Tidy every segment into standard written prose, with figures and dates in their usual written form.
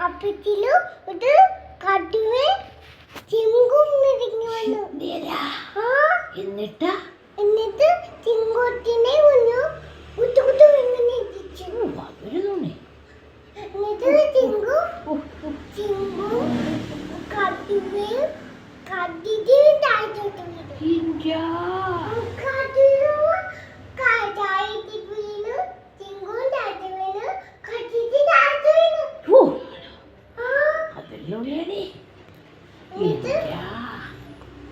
അപ്പത്തിലും ഒരു കടുവേ ചിങ്കും നിറങ്ങി വന്നു. എന്നിട്ട് ചിങ്കുട്ടിനെ ഒന്ന് ഉത്തുകുത്തു ഇങ്ങനെ ഇടിച്ചു. എന്നിട്ട് ചിങ്കും കടുവയും കടിയും താഴത്തോട്ട് വീണു. താഴത്തേക്ക് വീണു. ചിങ്കും താഴത്ത് വീണു. കടിച്ച് താഴത്ത് വീണു.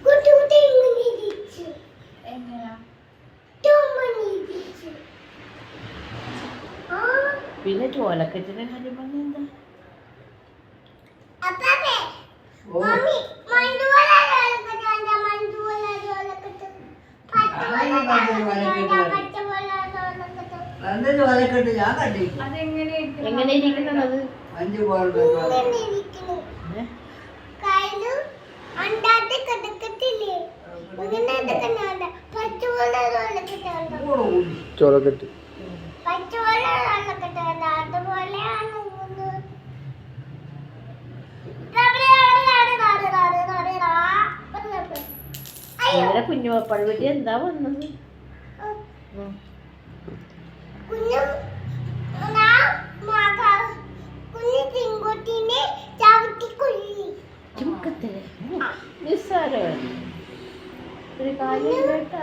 കുട്ടി ഇങ്ങനെ ഇടിച്ചു. പിന്നെ ചോലക്കറ്റിന്റെ കാര്യം പറഞ്ഞെന്താ? എങ്ങനെ ഇരിക്കുന്നത്? ചോലക്കെട്ട് കുഞ്ഞു പഴവട്ടി എന്താ വന്നത്? ചുമക്കത്തില് നിസ്സാരോ ഒരു കാര്യം കേട്ടാ.